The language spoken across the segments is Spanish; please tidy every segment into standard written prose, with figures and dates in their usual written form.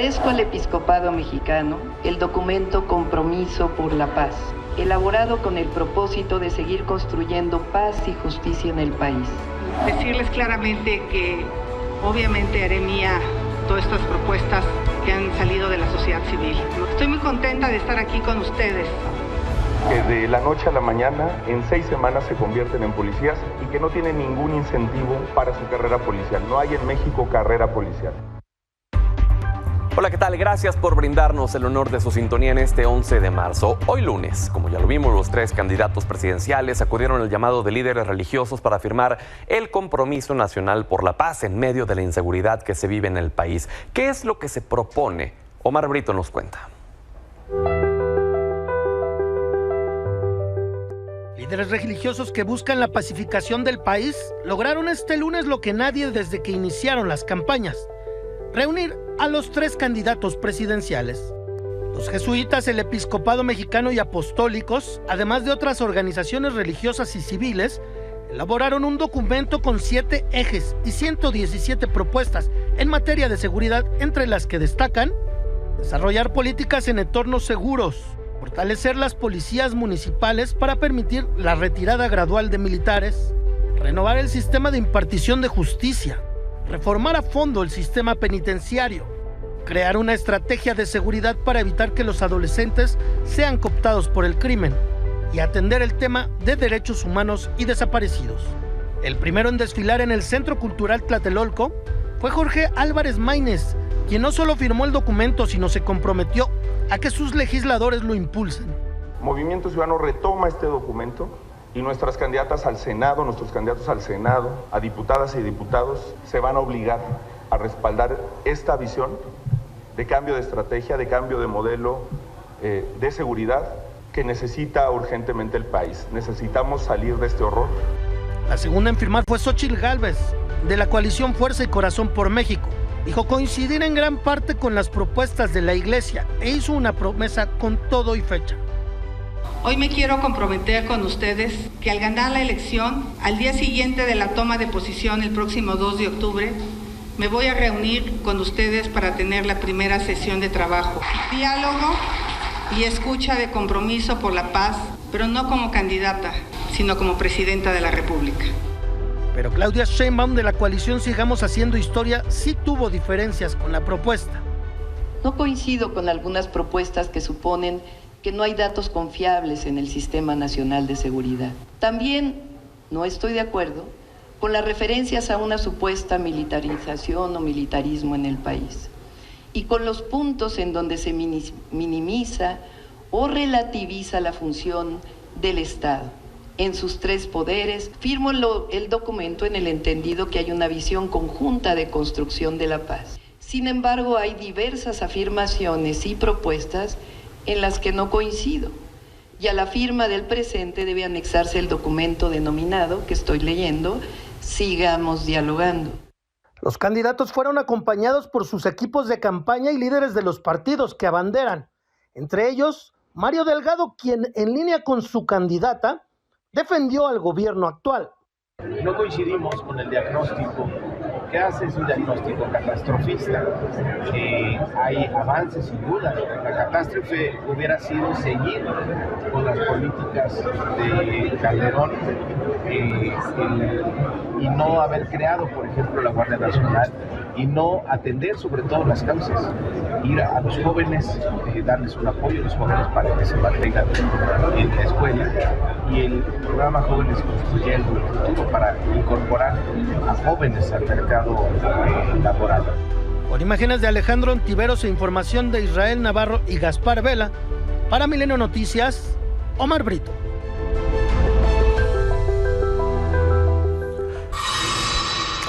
Agradezco al Episcopado Mexicano el documento Compromiso por la Paz, elaborado con el propósito de seguir construyendo paz y justicia en el país. Decirles claramente que obviamente haré mía todas estas propuestas que han salido de la sociedad civil. Estoy muy contenta de estar aquí con ustedes. Que de la noche a la mañana, en 6 semanas se convierten en policías y que no tienen ningún incentivo para su carrera policial. No hay en México carrera policial. Hola, ¿qué tal? Gracias por brindarnos el honor de su sintonía en este 11 de marzo. Hoy lunes, como ya lo vimos, los 3 candidatos presidenciales acudieron al llamado de líderes religiosos para firmar el compromiso nacional por la paz en medio de la inseguridad que se vive en el país. ¿Qué es lo que se propone? Omar Brito nos cuenta. Líderes religiosos que buscan la pacificación del país lograron este lunes lo que nadie desde que iniciaron las campañas: reunir a los 3 candidatos presidenciales. Los jesuitas, el Episcopado Mexicano y Apostólicos, además de otras organizaciones religiosas y civiles, elaboraron un documento con 7 ejes y 117 propuestas en materia de seguridad, entre las que destacan: desarrollar políticas en entornos seguros, fortalecer las policías municipales para permitir la retirada gradual de militares, renovar el sistema de impartición de justicia, reformar a fondo el sistema penitenciario, crear una estrategia de seguridad para evitar que los adolescentes sean cooptados por el crimen y atender el tema de derechos humanos y desaparecidos. El primero en desfilar en el Centro Cultural Tlatelolco fue Jorge Álvarez Maínez, quien no solo firmó el documento, sino se comprometió a que sus legisladores lo impulsen. Movimiento Ciudadano retoma este documento y nuestros candidatos al Senado, a diputadas y diputados, se van a obligar a respaldar esta visión de cambio de estrategia, de cambio de modelo de seguridad que necesita urgentemente el país. Necesitamos salir de este horror. La segunda en firmar fue Xóchitl Gálvez, de la coalición Fuerza y Corazón por México. Dijo coincidir en gran parte con las propuestas de la Iglesia e hizo una promesa con todo y fecha. Hoy me quiero comprometer con ustedes que al ganar la elección, al día siguiente de la toma de posición el próximo 2 de octubre, me voy a reunir con ustedes para tener la primera sesión de trabajo, diálogo y escucha de compromiso por la paz, pero no como candidata, sino como presidenta de la República. Pero Claudia Sheinbaum, de la coalición Sigamos Haciendo Historia, sí tuvo diferencias con la propuesta. No coincido con algunas propuestas que suponen que no hay datos confiables en el Sistema Nacional de Seguridad. También no estoy de acuerdo con las referencias a una supuesta militarización o militarismo en el país y con los puntos en donde se minimiza o relativiza la función del Estado en sus 3 poderes. Firmo el documento en el entendido que hay una visión conjunta de construcción de la paz. Sin embargo, hay diversas afirmaciones y propuestas en las que no coincido, y a la firma del presente debe anexarse el documento denominado, que estoy leyendo, Sigamos Dialogando. Los candidatos fueron acompañados por sus equipos de campaña y líderes de los partidos que abanderan, entre ellos Mario Delgado, quien en línea con su candidata defendió al gobierno actual. No coincidimos con el diagnóstico que hace, es un diagnóstico catastrofista. Hay avances sin duda. La catástrofe hubiera sido seguir con las políticas de Calderón y no haber creado, por ejemplo, la Guardia Nacional y no atender sobre todo las causas, ir a los jóvenes, darles un apoyo a los jóvenes para que se mantengan en la escuela, y el programa Jóvenes Construyendo el Futuro para incorporar a jóvenes al mercado laboral. Con imágenes de Alejandro Ontiveros e información de Israel Navarro y Gaspar Vela, para Milenio Noticias, Omar Brito.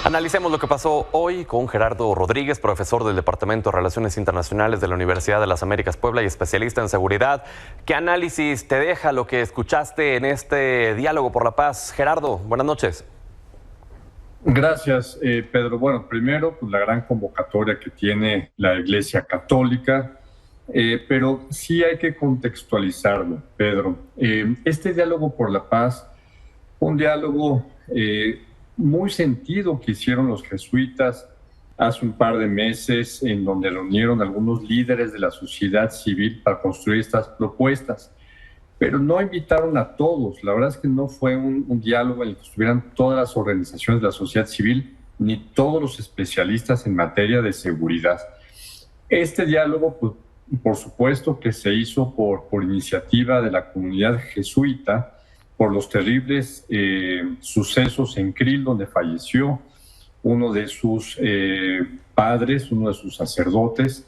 Analicemos lo que pasó hoy con Gerardo Rodríguez, profesor del Departamento de Relaciones Internacionales de la Universidad de las Américas Puebla y especialista en seguridad. ¿Qué análisis te deja lo que escuchaste en este diálogo por la paz? Gerardo, buenas noches. Gracias, Pedro. Bueno, primero, pues la gran convocatoria que tiene la Iglesia Católica, pero sí hay que contextualizarlo, Pedro. Este diálogo por la paz, un diálogo muy sentido que hicieron los jesuitas hace un par de meses, en donde reunieron algunos líderes de la sociedad civil para construir estas propuestas. Pero no invitaron a todos. La verdad es que no fue un diálogo en el que estuvieran todas las organizaciones de la sociedad civil ni todos los especialistas en materia de seguridad. Este diálogo, pues, por supuesto que se hizo por iniciativa de la comunidad jesuita, por los terribles sucesos en Krill, donde falleció uno de sus padres, uno de sus sacerdotes,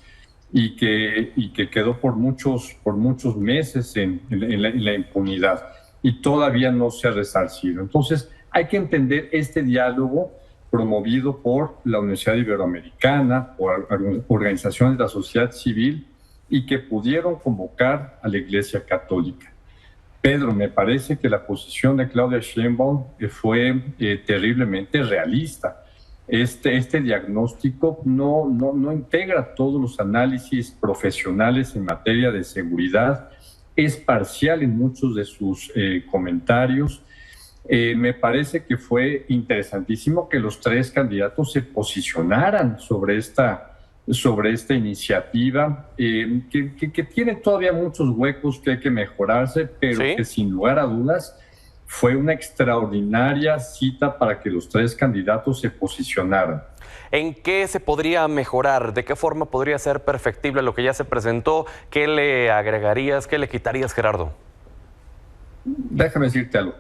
y que quedó por muchos meses en la impunidad y todavía no se ha resarcido. Entonces, hay que entender este diálogo promovido por la Universidad Iberoamericana, por organizaciones de la sociedad civil, y que pudieron convocar a la Iglesia Católica. Pedro, me parece que la posición de Claudia Sheinbaum fue terriblemente realista. Este diagnóstico no integra todos los análisis profesionales en materia de seguridad, es parcial en muchos de sus comentarios. Me parece que fue interesantísimo que los tres candidatos se posicionaran sobre esta iniciativa, que tiene todavía muchos huecos que hay que mejorarse, pero ¿sí? Que sin lugar a dudas fue una extraordinaria cita para que los tres candidatos se posicionaran. ¿En qué se podría mejorar? ¿De qué forma podría ser perfectible lo que ya se presentó? ¿Qué le agregarías? ¿Qué le quitarías, Gerardo? Déjame decirte algo.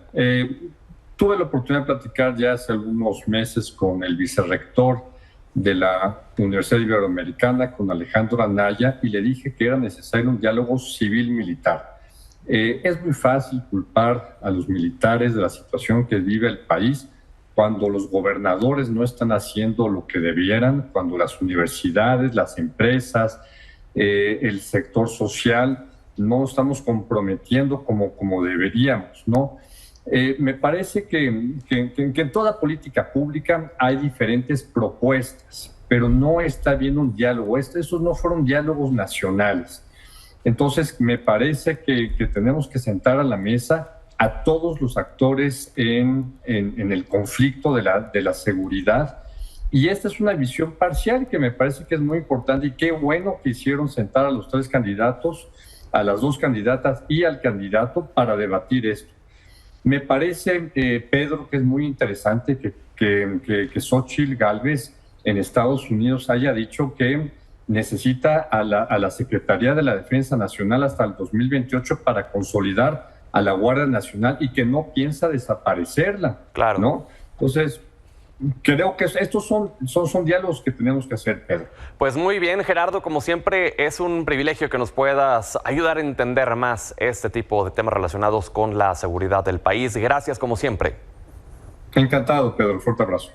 Tuve la oportunidad de platicar ya hace algunos meses con el vicerrector de la Universidad Iberoamericana, con Alejandro Anaya, y le dije que era necesario un diálogo civil-militar. Es muy fácil culpar a los militares de la situación que vive el país cuando los gobernadores no están haciendo lo que debieran, cuando las universidades, las empresas, el sector social no estamos comprometiendo como deberíamos, ¿no? Me parece que en toda política pública hay diferentes propuestas, pero no está habiendo un diálogo. Esos no fueron diálogos nacionales. Entonces, me parece que tenemos que sentar a la mesa a todos los actores en el conflicto de la seguridad. Y esta es una visión parcial que me parece que es muy importante, y qué bueno que hicieron sentar a los tres candidatos, a las dos candidatas y al candidato para debatir esto. Me parece, Pedro, que es muy interesante que Xóchitl Gálvez en Estados Unidos haya dicho que necesita a la Secretaría de la Defensa Nacional hasta el 2028 para consolidar a la Guardia Nacional y que no piensa desaparecerla. Claro. ¿No? Entonces, creo que estos son diálogos que tenemos que hacer, Pedro. Pues muy bien, Gerardo, como siempre es un privilegio que nos puedas ayudar a entender más este tipo de temas relacionados con la seguridad del país. Gracias, como siempre. Encantado, Pedro. Fuerte abrazo.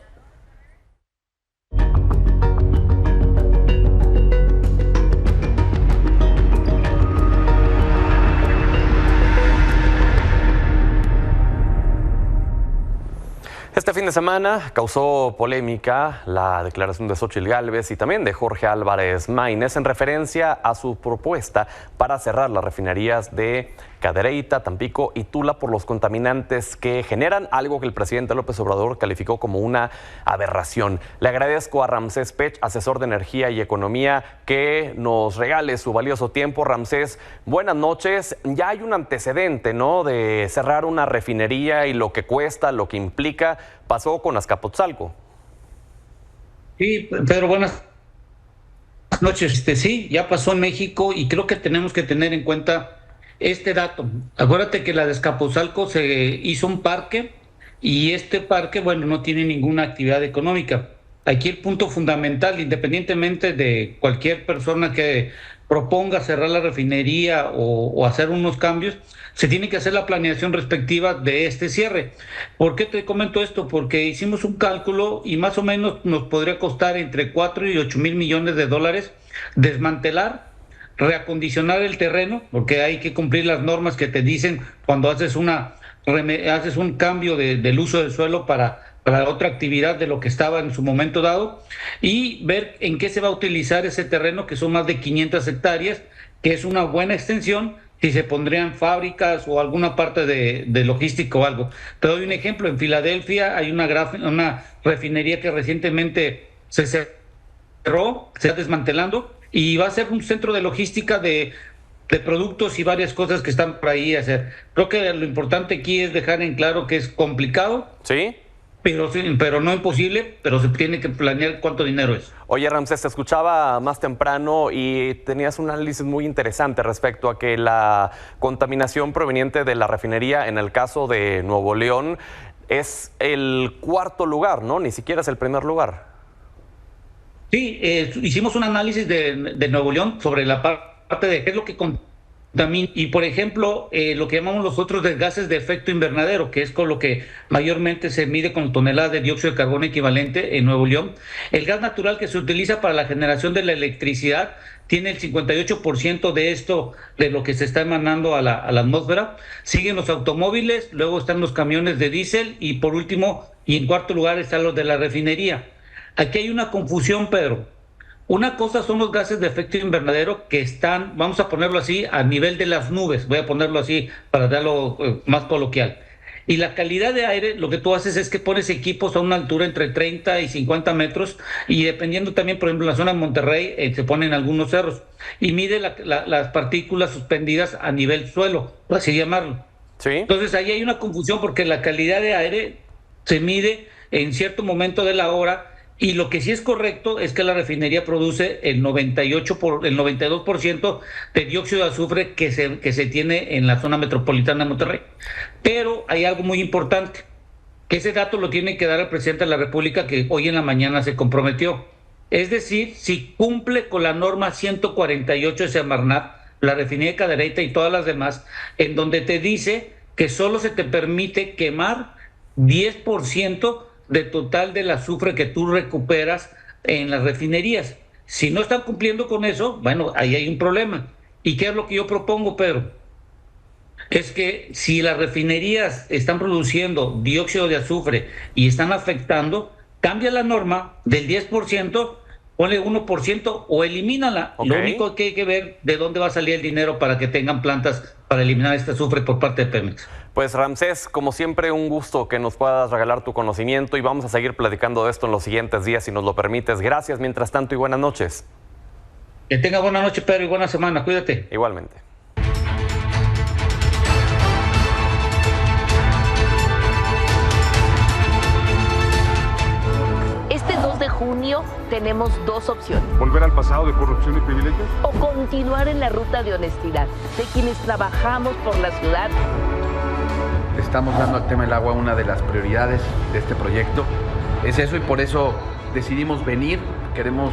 Este fin de semana causó polémica la declaración de Xóchitl Gálvez y también de Jorge Álvarez Maínez en referencia a su propuesta para cerrar las refinerías de Cadereyta, Tampico y Tula por los contaminantes que generan, algo que el presidente López Obrador calificó como una aberración. Le agradezco a Ramsés Pech, asesor de Energía y Economía, que nos regale su valioso tiempo. Ramsés, buenas noches. Ya hay un antecedente, ¿no?, de cerrar una refinería y lo que cuesta, lo que implica. Pasó con Azcapotzalco. Sí, Pedro, buenas noches. Sí, ya pasó en México y creo que tenemos que tener en cuenta este dato. Acuérdate que la de Azcapotzalco se hizo un parque y este parque, bueno, no tiene ninguna actividad económica. Aquí el punto fundamental, independientemente de cualquier persona que proponga cerrar la refinería o hacer unos cambios, se tiene que hacer la planeación respectiva de este cierre. ¿Por qué te comento esto? Porque hicimos un cálculo y más o menos nos podría costar entre 4 y 8 mil millones de dólares desmantelar, reacondicionar el terreno, porque hay que cumplir las normas que te dicen cuando haces un cambio del uso del suelo para otra actividad de lo que estaba en su momento dado, y ver en qué se va a utilizar ese terreno, que son más de 500 hectáreas, que es una buena extensión, si se pondrían fábricas o alguna parte de logística o algo. Te doy un ejemplo, en Filadelfia hay una refinería que recientemente se cerró cerró, se está desmantelando y va a ser un centro de logística de productos y varias cosas que están por ahí a hacer. Creo que lo importante aquí es dejar en claro que es complicado. Sí. Pero no imposible, pero se tiene que planear cuánto dinero es. Oye, Ramsés, te escuchaba más temprano y tenías un análisis muy interesante respecto a que la contaminación proveniente de la refinería, en el caso de Nuevo León, es el cuarto lugar, ¿no? Ni siquiera es el primer lugar. Sí, hicimos un análisis de Nuevo León sobre la parte de qué es lo que contamina. Y, por ejemplo, lo que llamamos nosotros de gases de efecto invernadero, que es con lo que mayormente se mide con toneladas de dióxido de carbono equivalente en Nuevo León. El gas natural que se utiliza para la generación de la electricidad tiene el 58% de esto, de lo que se está emanando a la atmósfera. Siguen los automóviles, luego están los camiones de diésel y por último, y en cuarto lugar, están los de la refinería. Aquí hay una confusión, Pedro. Una cosa son los gases de efecto invernadero que están, vamos a ponerlo así, a nivel de las nubes, voy a ponerlo así para darlo más coloquial. Y la calidad de aire, lo que tú haces es que pones equipos a una altura entre 30 y 50 metros y dependiendo también, por ejemplo, en la zona de Monterrey se ponen algunos cerros y mide las partículas suspendidas a nivel suelo, por así llamarlo. Sí. Entonces ahí hay una confusión porque la calidad de aire se mide en cierto momento de la hora. Y lo que sí es correcto es que la refinería produce el 92% de dióxido de azufre que se tiene en la zona metropolitana de Monterrey. Pero hay algo muy importante, que ese dato lo tiene que dar el presidente de la República, que hoy en la mañana se comprometió. Es decir, si cumple con la norma 148 de Semarnat, la refinería de Cadereyta y todas las demás, en donde te dice que solo se te permite quemar 10% de total del azufre que tú recuperas en las refinerías. Si no están cumpliendo con eso, bueno, ahí hay un problema. ¿Y qué es lo que yo propongo, Pedro? Es que si las refinerías están produciendo dióxido de azufre y están afectando, cambia la norma del 10%, ponle 1% o elimínala. Okay. Lo único que hay que ver de dónde va a salir el dinero para que tengan plantas para eliminar este azufre por parte de Pemex. Pues Ramsés, como siempre, un gusto que nos puedas regalar tu conocimiento y vamos a seguir platicando de esto en los siguientes días, si nos lo permites. Gracias, mientras tanto, y buenas noches. Que tenga buena noche, Pedro, y buena semana. Cuídate. Igualmente. Este 2 de junio tenemos dos opciones. ¿Volver al pasado de corrupción y privilegios? O continuar en la ruta de honestidad, de quienes trabajamos por la ciudad. Estamos dando al tema del agua una de las prioridades de este proyecto. Es eso y por eso decidimos venir. Queremos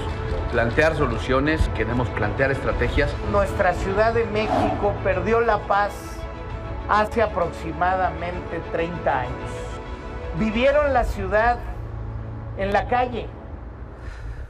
plantear soluciones, queremos plantear estrategias. Nuestra Ciudad de México perdió la paz hace aproximadamente 30 años. Vivieron la ciudad en la calle.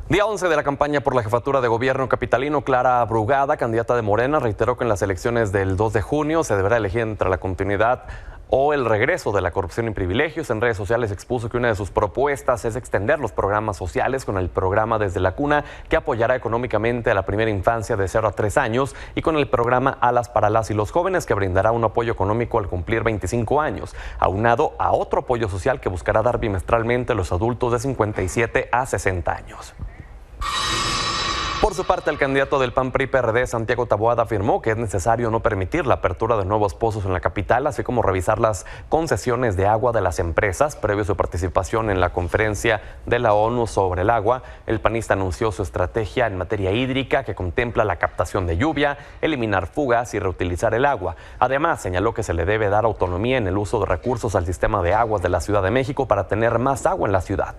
Día 11 de la campaña por la jefatura de gobierno capitalino, Clara Brugada, candidata de Morena, reiteró que en las elecciones del 2 de junio se deberá elegir entre la continuidad o el regreso de la corrupción y privilegios. En redes sociales expuso que una de sus propuestas es extender los programas sociales con el programa Desde la Cuna, que apoyará económicamente a la primera infancia de 0 a 3 años, y con el programa Alas para las y los jóvenes, que brindará un apoyo económico al cumplir 25 años, aunado a otro apoyo social que buscará dar bimestralmente a los adultos de 57 a 60 años. Por su parte, el candidato del PAN-PRI-PRD, Santiago Taboada, afirmó que es necesario no permitir la apertura de nuevos pozos en la capital, así como revisar las concesiones de agua de las empresas. Previo a su participación en la conferencia de la ONU sobre el agua, el panista anunció su estrategia en materia hídrica, que contempla la captación de lluvia, eliminar fugas y reutilizar el agua. Además, señaló que se le debe dar autonomía en el uso de recursos al sistema de aguas de la Ciudad de México para tener más agua en la ciudad.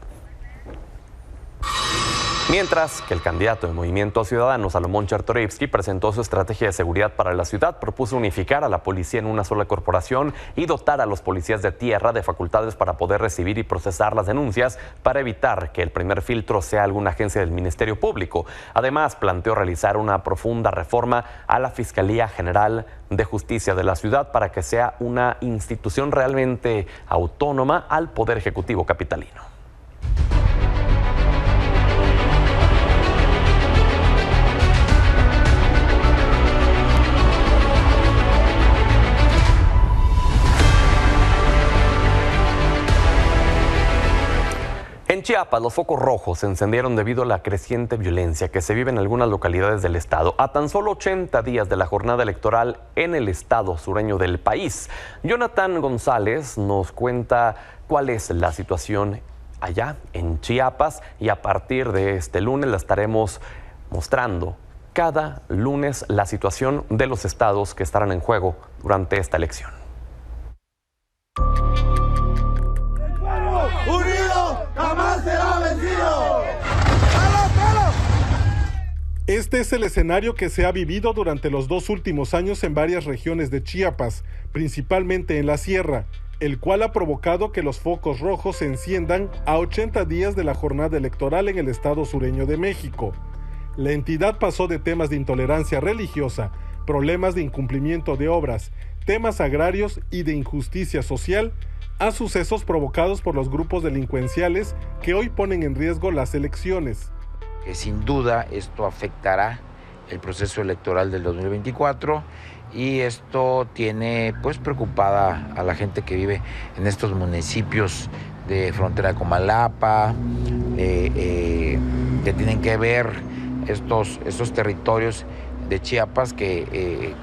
Mientras que el candidato de Movimiento Ciudadano, Salomón Chertorivsky, presentó su estrategia de seguridad para la ciudad, propuso unificar a la policía en una sola corporación y dotar a los policías de tierra de facultades para poder recibir y procesar las denuncias, para evitar que el primer filtro sea alguna agencia del Ministerio Público. Además, planteó realizar una profunda reforma a la Fiscalía General de Justicia de la ciudad para que sea una institución realmente autónoma al Poder Ejecutivo capitalino. En En Chiapas, los focos rojos se encendieron debido a la creciente violencia que se vive en algunas localidades del estado, a tan solo 80 días de la jornada electoral en el estado sureño del país. Jonathan González nos cuenta cuál es la situación allá en Chiapas y a partir de este lunes la estaremos mostrando cada lunes la situación de los estados que estarán en juego durante esta elección. ¡Unido jamás será vencido! Este es el escenario que se ha vivido durante los 2 últimos años en varias regiones de Chiapas, principalmente en la sierra, el cual ha provocado que los focos rojos se enciendan a 80 días de la jornada electoral en el estado sureño de México. La entidad pasó de temas de intolerancia religiosa, problemas de incumplimiento de obras, temas agrarios y de injusticia social, a sucesos provocados por los grupos delincuenciales que hoy ponen en riesgo las elecciones. Que sin duda esto afectará el proceso electoral del 2024 y esto tiene pues preocupada a la gente que vive en estos municipios de frontera con Comalapa, que tienen que ver estos territorios de Chiapas que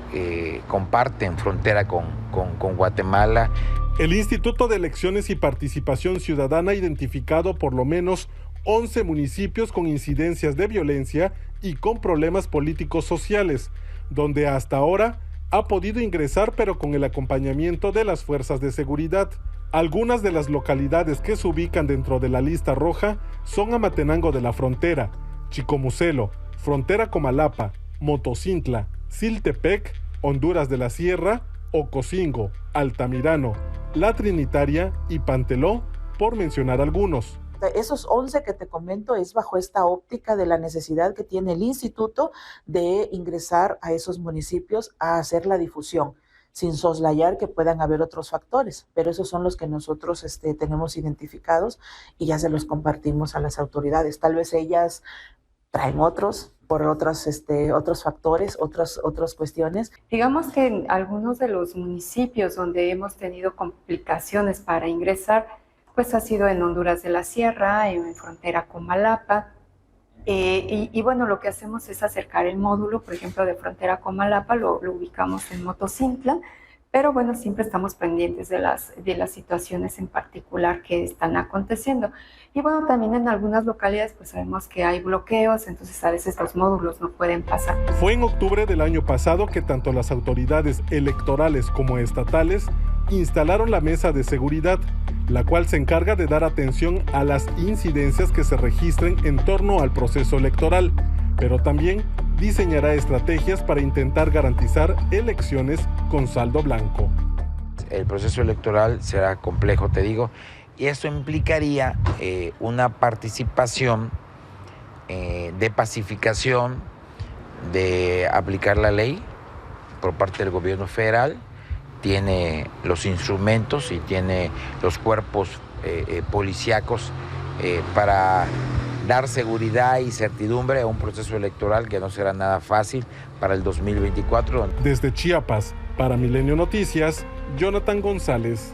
comparten frontera con Guatemala. El Instituto de Elecciones y Participación Ciudadana ha identificado por lo menos 11 municipios con incidencias de violencia y con problemas políticos sociales, donde hasta ahora ha podido ingresar pero con el acompañamiento de las fuerzas de seguridad. Algunas de las localidades que se ubican dentro de la lista roja son Amatenango de la Frontera, Chicomucelo, Frontera Comalapa, Motocintla, Siltepec, Honduras de la Sierra, Ocosingo, Altamirano, La Trinitaria y Panteló, por mencionar algunos. Esos 11 que te comento es bajo esta óptica de la necesidad que tiene el instituto de ingresar a esos municipios a hacer la difusión, sin soslayar que puedan haber otros factores, pero esos son los que nosotros tenemos identificados y ya se los compartimos a las autoridades. Tal vez ellas traen otros por otros factores, otras cuestiones. Digamos que en algunos de los municipios donde hemos tenido complicaciones para ingresar, pues ha sido en Honduras de la Sierra, en frontera con Malapa, y bueno, lo que hacemos es acercar el módulo, por ejemplo, de frontera con Malapa, lo ubicamos en Motocintla, pero bueno, siempre estamos pendientes de las situaciones en particular que están aconteciendo. Y bueno, también en algunas localidades pues sabemos que hay bloqueos, entonces a veces los módulos no pueden pasar. Fue en octubre del año pasado que tanto las autoridades electorales como estatales instalaron la mesa de seguridad, la cual se encarga de dar atención a las incidencias que se registren en torno al proceso electoral, pero también diseñará estrategias para intentar garantizar elecciones con saldo blanco. El proceso electoral será complejo, te digo, y esto implicaría una participación de pacificación, de aplicar la ley por parte del gobierno federal. Tiene los instrumentos y tiene los cuerpos policíacos para dar seguridad y certidumbre a un proceso electoral que no será nada fácil para el 2024. Desde Chiapas, para Milenio Noticias, Jonathan González.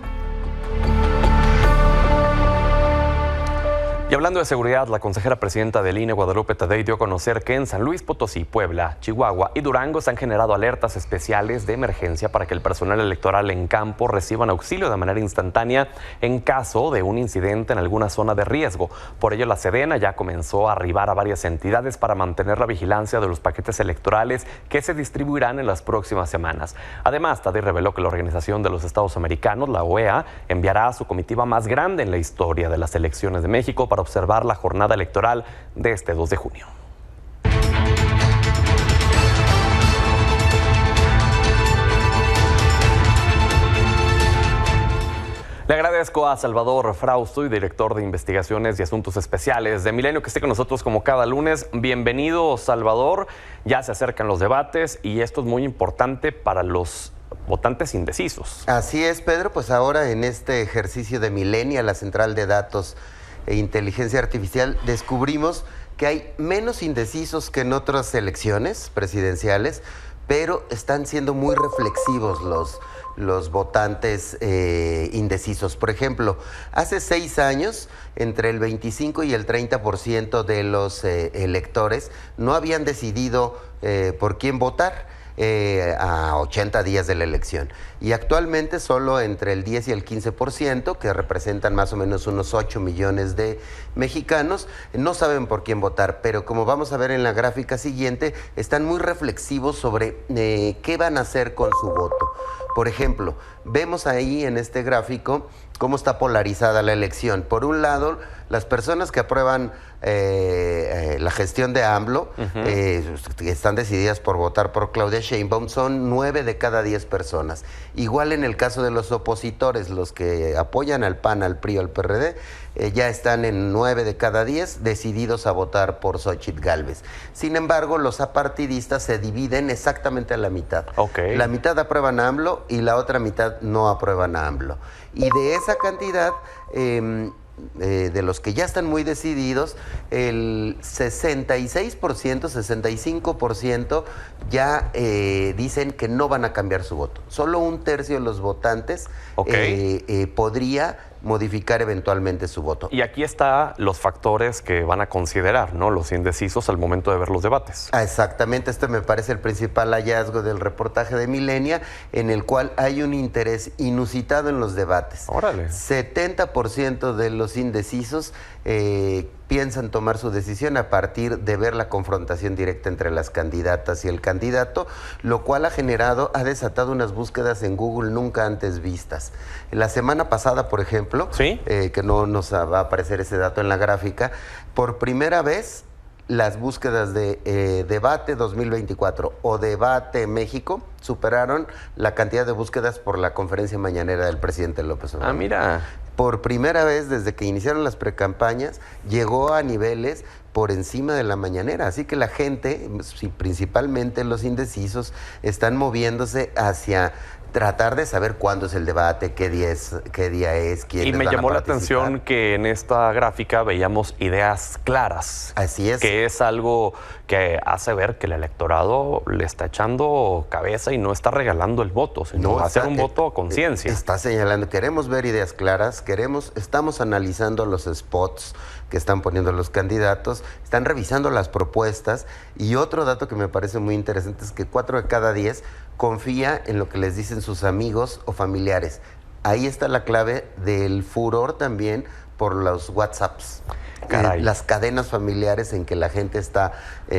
Y hablando de seguridad, la consejera presidenta del INE, Guadalupe Tadei, dio a conocer que en San Luis Potosí, Puebla, Chihuahua y Durango se han generado alertas especiales de emergencia para que el personal electoral en campo reciban auxilio de manera instantánea en caso de un incidente en alguna zona de riesgo. Por ello, la Sedena ya comenzó a arribar a varias entidades para mantener la vigilancia de los paquetes electorales que se distribuirán en las próximas semanas. Además, Tadei reveló que la Organización de los Estados Americanos, la OEA, enviará a su comitiva más grande en la historia de las elecciones de México para observar la jornada electoral de este 2 de junio. Le agradezco a Salvador Frausto, director de Investigaciones y Asuntos Especiales de Milenio, que esté con nosotros como cada lunes. Bienvenido, Salvador. Ya se acercan los debates y esto es muy importante para los votantes indecisos. Así es, Pedro. Pues ahora en este ejercicio de Millennial, la central de datos e inteligencia artificial, descubrimos que hay menos indecisos que en otras elecciones presidenciales, pero están siendo muy reflexivos los votantes indecisos. Por ejemplo, hace 6 años, entre el 25 y el 30% de los electores no habían decidido por quién votar a 80 días de la elección. Y actualmente solo entre el 10 y el 15%, que representan más o menos unos 8 millones de mexicanos, no saben por quién votar, pero como vamos a ver en la gráfica siguiente, están muy reflexivos sobre qué van a hacer con su voto. Por ejemplo, vemos ahí en este gráfico cómo está polarizada la elección. Por un lado, las personas que aprueban la gestión de AMLO, que están decididas por votar por Claudia Sheinbaum, son 9 de cada 10 personas. Igual en el caso de los opositores, los que apoyan al PAN, al PRI o al PRD, ya están en 9 de cada 10 decididos a votar por Xóchitl Gálvez. Sin embargo, los apartidistas se dividen exactamente a la mitad. La mitad aprueban a AMLO y la otra mitad no aprueban a AMLO. Y de esa cantidad, de los que ya están muy decididos, el 66%, 65% ya dicen que no van a cambiar su voto. Solo 1/3 de los votantes podría modificar eventualmente su voto. Y aquí están los factores que van a considerar, ¿no? Los indecisos al momento de ver los debates. Exactamente, este me parece el principal hallazgo del reportaje de Millenia, en el cual hay un interés inusitado en los debates. Órale. 70% de los indecisos piensan tomar su decisión a partir de ver la confrontación directa entre las candidatas y el candidato, lo cual ha desatado unas búsquedas en Google nunca antes vistas. La semana pasada, por ejemplo, que no nos va a aparecer ese dato en la gráfica, por primera vez las búsquedas de debate 2024 o debate México superaron la cantidad de búsquedas por la conferencia mañanera del presidente López Obrador. Ah, mira. Por primera vez desde que iniciaron las precampañas, llegó a niveles por encima de la mañanera. Así que la gente, principalmente los indecisos, están moviéndose hacia tratar de saber cuándo es el debate, qué día es, quiénes Y me van a llamó la participar. atención que en esta gráfica veíamos ideas claras. Así es. Que es algo que hace ver que el electorado le está echando cabeza y no está regalando el voto, sino va a ser un voto a conciencia. Está señalando, queremos ver ideas claras, estamos analizando los spots que están poniendo los candidatos, están revisando las propuestas, y otro dato que me parece muy interesante es que 4 de cada 10 confía en lo que les dicen sus amigos o familiares. Ahí está la clave del furor también por los WhatsApps. Las cadenas familiares en que la gente está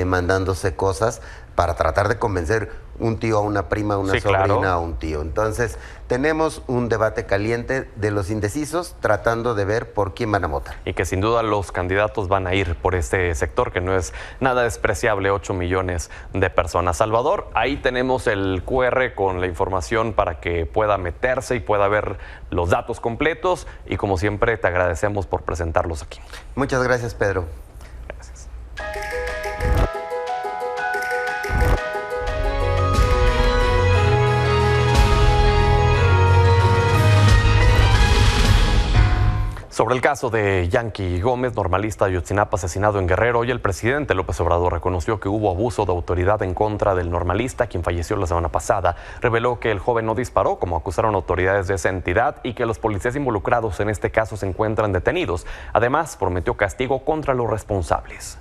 mandándose cosas para tratar de convencer un tío a una prima, una sobrina a un tío. Entonces, tenemos un debate caliente de los indecisos tratando de ver por quién van a votar. Y que sin duda los candidatos van a ir por este sector, que no es nada despreciable, 8 millones de personas. Salvador, ahí tenemos el QR con la información para que pueda meterse y pueda ver los datos completos. Y como siempre, te agradecemos por presentarlos aquí. Muchas gracias, Pedro. Gracias. Sobre el caso de Yanqui Gómez, normalista de Ayotzinapa asesinado en Guerrero, hoy el presidente López Obrador reconoció que hubo abuso de autoridad en contra del normalista, quien falleció la semana pasada. Reveló que el joven no disparó, como acusaron autoridades de esa entidad, y que los policías involucrados en este caso se encuentran detenidos. Además, prometió castigo contra los responsables.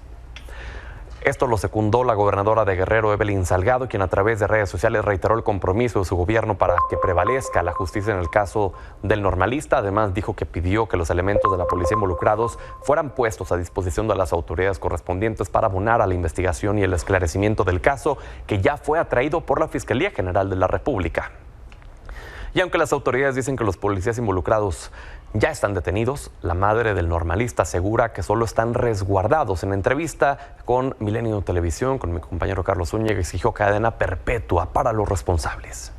Esto lo secundó la gobernadora de Guerrero, Evelyn Salgado, quien a través de redes sociales reiteró el compromiso de su gobierno para que prevalezca la justicia en el caso del normalista. Además, dijo que pidió que los elementos de la policía involucrados fueran puestos a disposición de las autoridades correspondientes para abonar a la investigación y el esclarecimiento del caso, que ya fue atraído por la Fiscalía General de la República. Y aunque las autoridades dicen que los policías involucrados ya están detenidos, la madre del normalista asegura que solo están resguardados. En entrevista con Milenio Televisión, con mi compañero Carlos Zúñiga, exigió cadena perpetua para los responsables.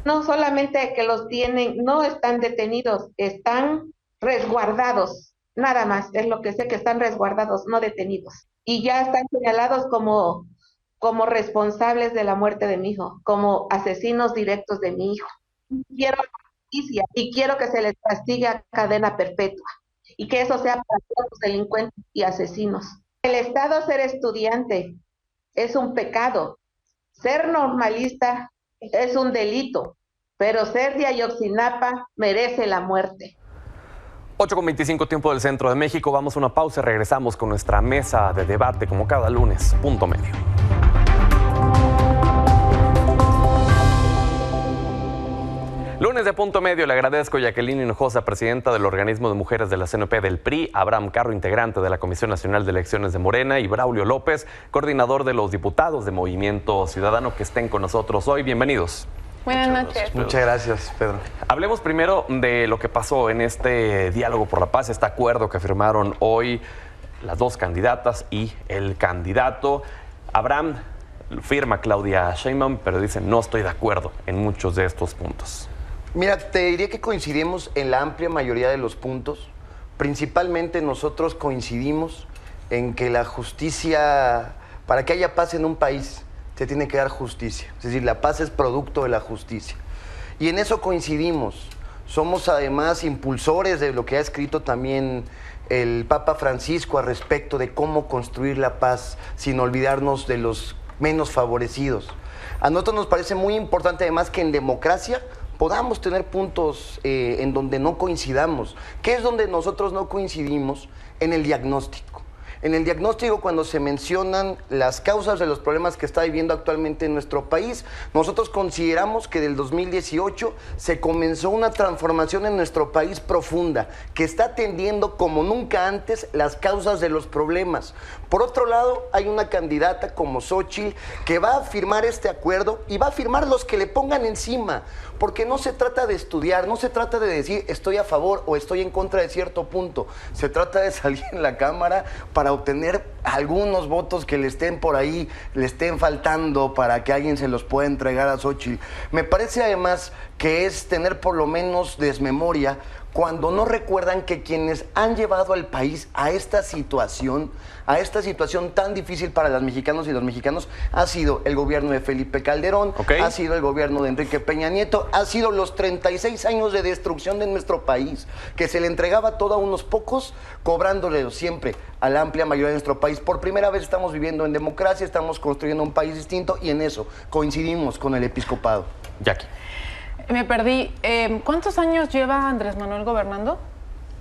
No solamente que los tienen, no están detenidos, están resguardados, nada más, es lo que sé, que están resguardados, no detenidos. Y ya están señalados como responsables de la muerte de mi hijo, como asesinos directos de mi hijo. Quiero justicia y quiero que se les castigue a cadena perpetua y que eso sea para todos los delincuentes y asesinos. El Estado ser estudiante es un pecado. Ser normalista es un delito, pero ser de Ayotzinapa merece la muerte. 8:25 tiempo del centro de México. Vamos a una pausa y regresamos con nuestra mesa de debate como cada lunes. Punto Medio. Lunes de Punto Medio. Le agradezco a Jacqueline Hinojosa, presidenta del organismo de mujeres de la CNP del PRI, Abraham Carro, integrante de la Comisión Nacional de Elecciones de Morena, y Braulio López, coordinador de los diputados de Movimiento Ciudadano, que estén con nosotros hoy. Bienvenidos. Buenas noches. Muchas gracias, Pedro. Hablemos primero de lo que pasó en este diálogo por la paz, este acuerdo que firmaron hoy las dos candidatas y el candidato. Abraham, firma Claudia Sheinbaum, pero dice no estoy de acuerdo en muchos de estos puntos. Mira, te diría que coincidimos en la amplia mayoría de los puntos. Principalmente nosotros coincidimos en que la justicia, para que haya paz en un país, se tiene que dar justicia. Es decir, la paz es producto de la justicia. Y en eso coincidimos. Somos además impulsores de lo que ha escrito también el Papa Francisco al respecto de cómo construir la paz sin olvidarnos de los menos favorecidos. A nosotros nos parece muy importante además que en democracia podamos tener puntos en donde no coincidamos. ¿Qué es donde nosotros no coincidimos? En el diagnóstico. En el diagnóstico, cuando se mencionan las causas de los problemas que está viviendo actualmente en nuestro país, nosotros consideramos que del 2018 se comenzó una transformación en nuestro país profunda, que está atendiendo como nunca antes las causas de los problemas. Por otro lado, hay una candidata como Xóchitl que va a firmar este acuerdo y va a firmar los que le pongan encima, porque no se trata de estudiar, no se trata de decir estoy a favor o estoy en contra de cierto punto, se trata de salir en la Cámara para obtener algunos votos que le estén por ahí, le estén faltando para que alguien se los pueda entregar a Xóchitl. Me parece además que es tener por lo menos desmemoria cuando no recuerdan que quienes han llevado al país a esta situación tan difícil para las mexicanas y los mexicanos, ha sido el gobierno de Felipe Calderón, ha sido el gobierno de Enrique Peña Nieto, ha sido los 36 años de destrucción de nuestro país, que se le entregaba todo a unos pocos, cobrándole siempre a la amplia mayoría de nuestro país. Por primera vez estamos viviendo en democracia, estamos construyendo un país distinto y en eso coincidimos con el episcopado. Jackie. Me perdí. ¿Cuántos años lleva Andrés Manuel gobernando?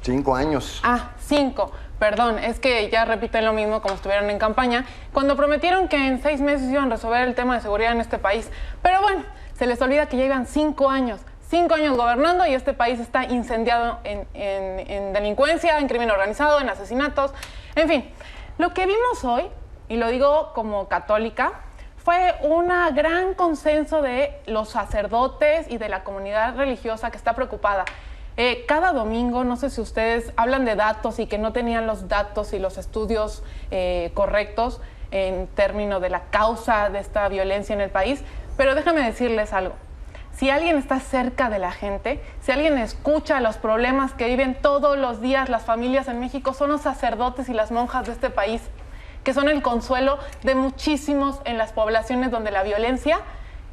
5 años. 5. Perdón, es que ya repiten lo mismo como estuvieron en campaña, cuando prometieron que en 6 meses iban a resolver el tema de seguridad en este país. Pero bueno, se les olvida que ya llevan 5 años. 5 años gobernando y este país está incendiado en delincuencia, en crimen organizado, en asesinatos. En fin, lo que vimos hoy, y lo digo como católica, fue un gran consenso de los sacerdotes y de la comunidad religiosa que está preocupada. Cada domingo, no sé si ustedes hablan de datos y que no tenían los datos y los estudios correctos en términos de la causa de esta violencia en el país, pero déjame decirles algo. Si alguien está cerca de la gente, si alguien escucha los problemas que viven todos los días las familias en México, son los sacerdotes y las monjas de este país, que son el consuelo de muchísimos en las poblaciones donde la violencia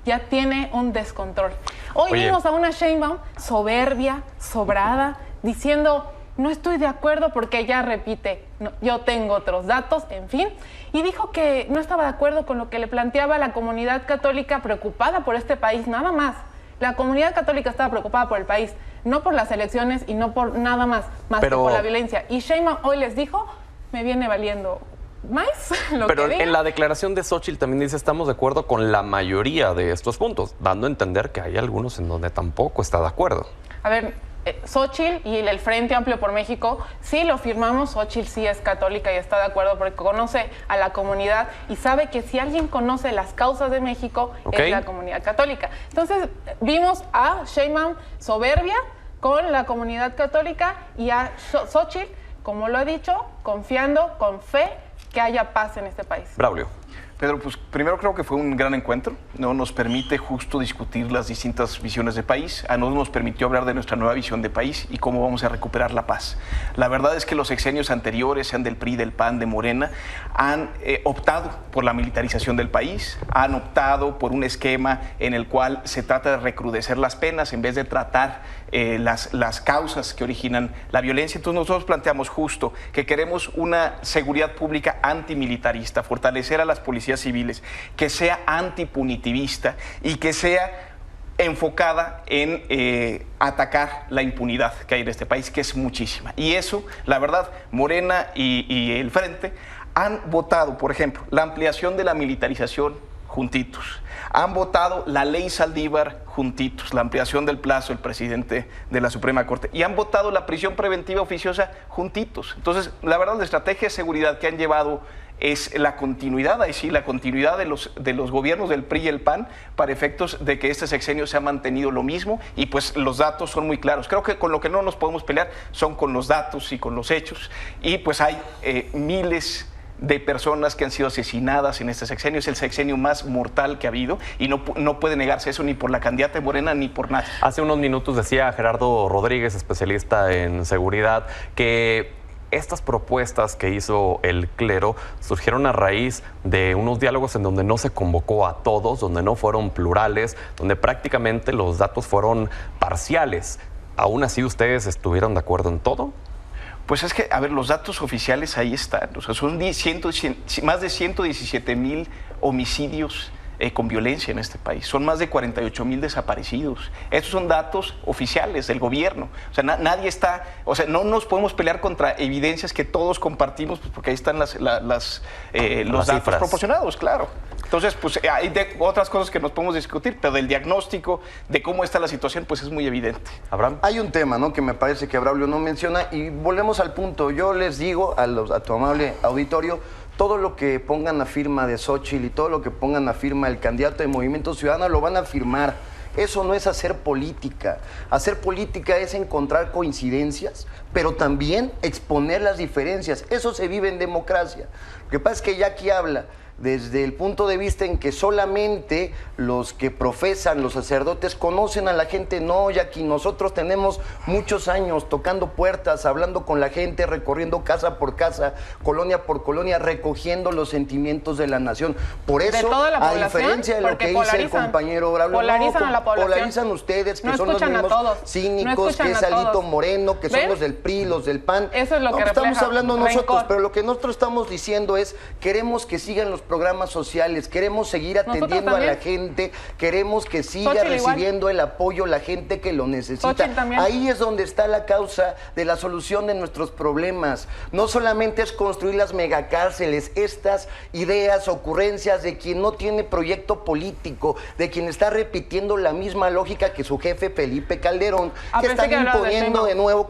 ya tiene un descontrol. Hoy vimos a una Sheinbaum soberbia, sobrada, diciendo no estoy de acuerdo porque ella repite, no, yo tengo otros datos, en fin, y dijo que no estaba de acuerdo con lo que le planteaba la comunidad católica preocupada por este país, nada más. La comunidad católica estaba preocupada por el país, no por las elecciones y no por nada más que por la violencia. Y Sheinbaum hoy les dijo, me viene valiendo más lo Pero que diga. En la declaración de Xóchitl también dice estamos de acuerdo con la mayoría de estos puntos, dando a entender que hay algunos en donde tampoco está de acuerdo. A ver, Xóchitl y el Frente Amplio por México, sí lo firmamos. Xóchitl sí es católica y está de acuerdo porque conoce a la comunidad y sabe que si alguien conoce las causas de México es la comunidad católica. Entonces vimos a Sheinbaum soberbia con la comunidad católica y a Xóchitl, como lo ha dicho, confiando con fe que haya paz en este país. Braulio. Pedro, pues primero creo que fue un gran encuentro, ¿no? Nos permite justo discutir las distintas visiones de país, a nosotros nos permitió hablar de nuestra nueva visión de país y cómo vamos a recuperar la paz. La verdad es que los sexenios anteriores, sean del PRI, del PAN, de Morena, han optado por la militarización del país, han optado por un esquema en el cual se trata de recrudecer las penas en vez de tratar las causas que originan la violencia. Entonces nosotros planteamos justo que queremos una seguridad pública antimilitarista, fortalecer a las policías policías civiles, que sea antipunitivista y que sea enfocada en atacar la impunidad que hay en este país, que es muchísima. Y eso, la verdad, Morena y el Frente han votado, por ejemplo, la ampliación de la militarización juntitos. Han votado la ley Saldívar juntitos, la ampliación del plazo del presidente de la Suprema Corte. Y han votado la prisión preventiva oficiosa juntitos. Entonces, la verdad, la estrategia de seguridad que han llevado es la continuidad, ahí sí, la continuidad de los gobiernos del PRI y el PAN para efectos de que este sexenio se ha mantenido lo mismo y pues los datos son muy claros. Creo que con lo que no nos podemos pelear son con los datos y con los hechos y pues hay miles de personas que han sido asesinadas en este sexenio. Es el sexenio más mortal que ha habido y no puede negarse eso ni por la candidata de Morena ni por nadie. Hace unos minutos decía Gerardo Rodríguez, especialista en seguridad, que estas propuestas que hizo el clero surgieron a raíz de unos diálogos en donde no se convocó a todos, donde no fueron plurales, donde prácticamente los datos fueron parciales. ¿Aún así ustedes estuvieron de acuerdo en todo? Pues es que, a ver, los datos oficiales ahí están. O sea, son más de 117,000 homicidios con violencia en este país. Son más de 48,000 desaparecidos. Estos son datos oficiales del gobierno. O sea, nadie está... O sea, no nos podemos pelear contra evidencias que todos compartimos, pues porque ahí están los datos cifras proporcionados, claro. Entonces, pues hay otras cosas que nos podemos discutir, pero del diagnóstico de cómo está la situación, pues es muy evidente. Abraham. Hay un tema, ¿no?, que me parece que Braulio no menciona y volvemos al punto. Yo les digo a tu amable auditorio, todo lo que pongan la firma de Xóchitl y todo lo que pongan la firma del candidato de Movimiento Ciudadano lo van a firmar. Eso no es hacer política. Hacer política es encontrar coincidencias, pero también exponer las diferencias. Eso se vive en democracia. Lo que pasa es que Jackie habla desde el punto de vista en que solamente los que profesan, los sacerdotes, conocen a la gente. No, Jackie, nosotros tenemos muchos años tocando puertas, hablando con la gente, recorriendo casa por casa, colonia por colonia, recogiendo los sentimientos de la nación. Por eso, a diferencia de lo que dice el compañero Braulio, polarizan ustedes, que son los mismos cínicos, que es Alito Moreno, que son los del PRI, los del PAN. Eso es lo que estamos hablando nosotros, rencor. pero lo que nosotros estamos diciendo es, queremos que sigan los programas sociales, queremos seguir atendiendo a la gente, queremos que siga recibiendo el apoyo la gente que lo necesita. Ahí es donde está la causa de la solución de nuestros problemas. No solamente es construir las megacárceles, estas ideas, ocurrencias de quien no tiene proyecto político, de quien está repitiendo la misma lógica que su jefe Felipe Calderón, que están imponiendo de nuevo,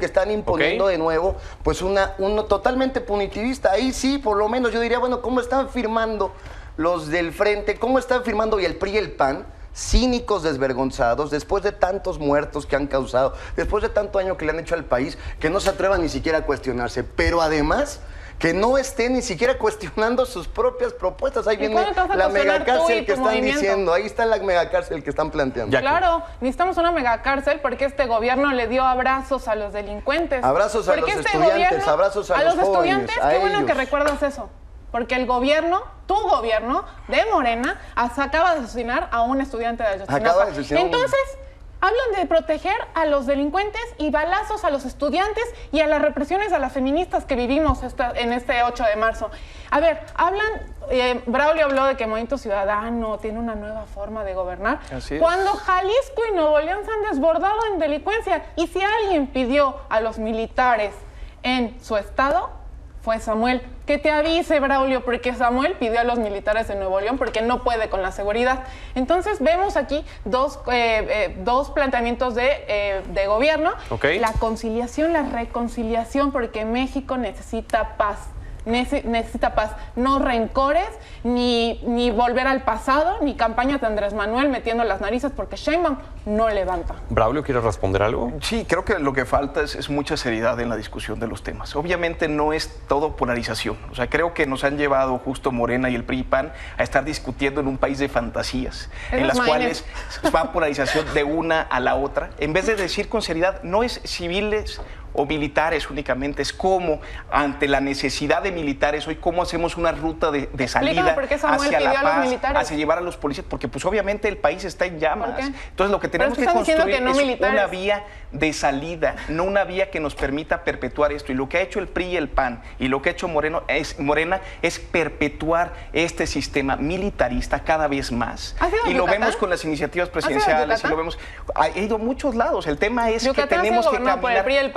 de nuevo, pues uno totalmente punitivista. Ahí sí, por lo menos yo diría, bueno, ¿cómo están firmando los del Frente? ¿Cómo están firmando y el PRI y el PAN? Cínicos, desvergonzados, después de tantos muertos que han causado, después de tanto daño que le han hecho al país, que no se atrevan ni siquiera a cuestionarse, pero además que no estén ni siquiera cuestionando sus propias propuestas. Ahí viene la megacárcel que están diciendo, ahí está la megacárcel que están planteando. Claro, necesitamos una megacárcel porque este gobierno le dio abrazos a los delincuentes. Abrazos a los estudiantes, abrazos a los jóvenes, estudiantes, qué bueno que recuerdas eso. Porque el gobierno, tu gobierno de Morena, acaba de asesinar a un estudiante de Ayotzinapa. Entonces, hablan de proteger a los delincuentes y balazos a los estudiantes y a las represiones a las feministas que vivimos en este 8 de marzo. A ver, Braulio habló de que Movimiento Ciudadano tiene una nueva forma de gobernar. Cuando Jalisco y Nuevo León se han desbordado en delincuencia. Y si alguien pidió a los militares en su estado, fue Samuel. Que te avise, Braulio, porque Samuel pidió a los militares de Nuevo León porque no puede con la seguridad. Entonces vemos aquí dos planteamientos de gobierno. La conciliación, la reconciliación, porque México necesita paz. Necesita paz, no rencores, ni volver al pasado, ni campañas de Andrés Manuel metiendo las narices porque Sheinbaum no levanta. Braulio, ¿quieres responder algo? Sí, creo que lo que falta es mucha seriedad en la discusión de los temas. Obviamente no es todo polarización. O sea, creo que nos han llevado justo Morena y el PRI y PAN a estar discutiendo en un país de fantasías, en las cuales va polarización de una a la otra. En vez de decir con seriedad, no es civiles o militares únicamente, es cómo ante la necesidad de militares hoy, cómo hacemos una ruta de salida hacia la paz, hacia llevar a los policías, porque pues obviamente el país está en llamas. Entonces lo que tenemos que construir es una vía de salida, no una vía que nos permita perpetuar esto. Y lo que ha hecho el PRI y el PAN y lo que ha hecho Morena es perpetuar este sistema militarista cada vez más. Y lo vemos con las iniciativas presidenciales, y lo vemos, ha ido a muchos lados. El tema es que tenemos que caminar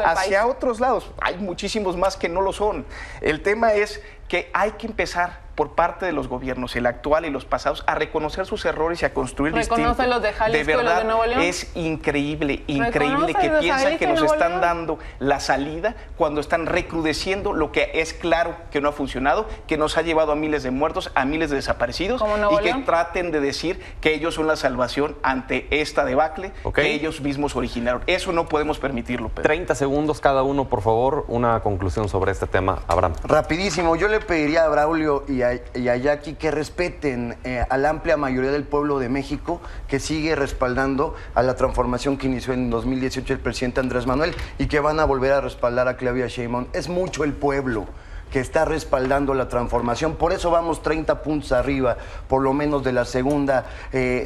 hacia otros lados. Hay muchísimos más que no lo son. El tema es que hay que empezar por parte de los gobiernos, el actual y los pasados, a reconocer sus errores y a construir distinto. Los de Jalisco, de verdad, los de Nuevo León. es increíble que piensan que nos están dando la salida cuando están recrudeciendo lo que es claro que no ha funcionado, que nos ha llevado a miles de muertos, a miles de desaparecidos, y que traten de decir que ellos son la salvación ante esta debacle que ellos mismos originaron. Eso no podemos permitirlo, Pedro. 30 segundos cada uno, por favor, una conclusión sobre este tema. Abraham. Rapidísimo, yo le pediría a Braulio y a Jackie que respeten a la amplia mayoría del pueblo de México, que sigue respaldando a la transformación que inició en 2018 el presidente Andrés Manuel y que van a volver a respaldar a Claudia Sheinbaum. Es mucho el pueblo que está respaldando la transformación, por eso vamos 30 puntos arriba, por lo menos de la segunda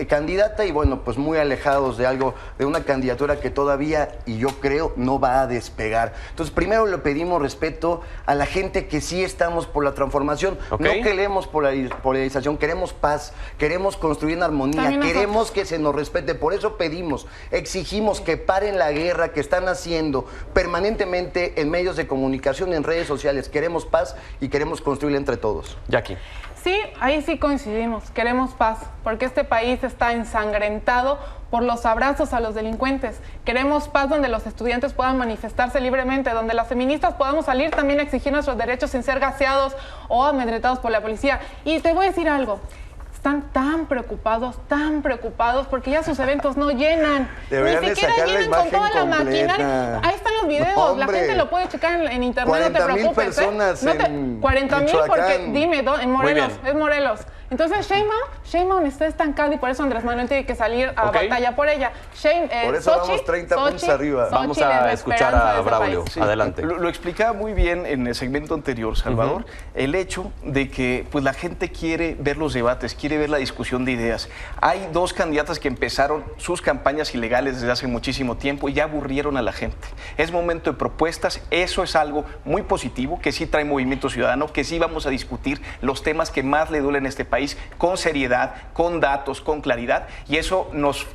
candidata, y bueno, pues muy alejados de una candidatura que todavía, y yo creo, no va a despegar. Entonces, primero le pedimos respeto a la gente que sí estamos por la transformación, no queremos polarización, queremos paz, queremos construir en armonía, queremos que se nos respete, por eso pedimos, exigimos que paren la guerra que están haciendo permanentemente en medios de comunicación, en redes sociales, queremos paz y queremos construirla entre todos. Jackie. Sí, ahí sí coincidimos, queremos paz, porque este país está ensangrentado por los abrazos a los delincuentes. Queremos paz donde los estudiantes puedan manifestarse libremente, donde las feministas podamos salir también a exigir nuestros derechos sin ser gaseados o amedrentados por la policía. Y te voy a decir algo. Están tan preocupados, porque ya sus eventos no llenan. Deberían Ni siquiera llenan con toda la maquinaria. Ahí están los videos, la gente lo puede checar en internet, no te preocupes. 40,000 porque, dime, en Morelos, es Morelos. Entonces Sheinbaum está estancada y por eso Andrés Manuel tiene que salir a batalla por ella. Por eso vamos 30 puntos arriba. Vamos a escuchar a Braulio. Sí, adelante. Lo explicaba muy bien en el segmento anterior, Salvador, el hecho de que pues, la gente quiere ver los debates, quiere ver la discusión de ideas. Hay dos candidatas que empezaron sus campañas ilegales desde hace muchísimo tiempo y ya aburrieron a la gente. Es momento de propuestas, eso es algo muy positivo, que sí trae Movimiento Ciudadano, que sí vamos a discutir los temas que más le duelen a este país con seriedad, con datos, con claridad, y eso nos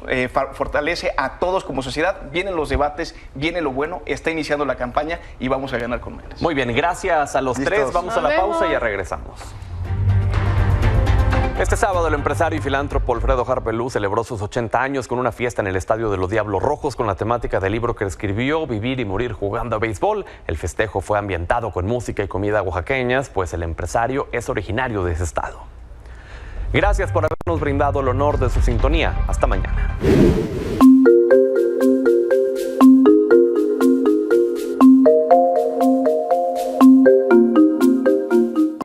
fortalece a todos como sociedad. Vienen los debates, viene lo bueno, está iniciando la campaña y vamos a ganar con Mayres. Muy bien, gracias a los tres. Vamos a la pausa y ya regresamos. Este sábado el empresario y filántropo Alfredo Harpelú celebró sus 80 años con una fiesta en el Estadio de los Diablos Rojos con la temática del libro que escribió, Vivir y Morir jugando a béisbol. El festejo fue ambientado con música y comida oaxaqueñas, pues el empresario es originario de ese estado. Gracias por habernos brindado el honor de su sintonía. Hasta mañana.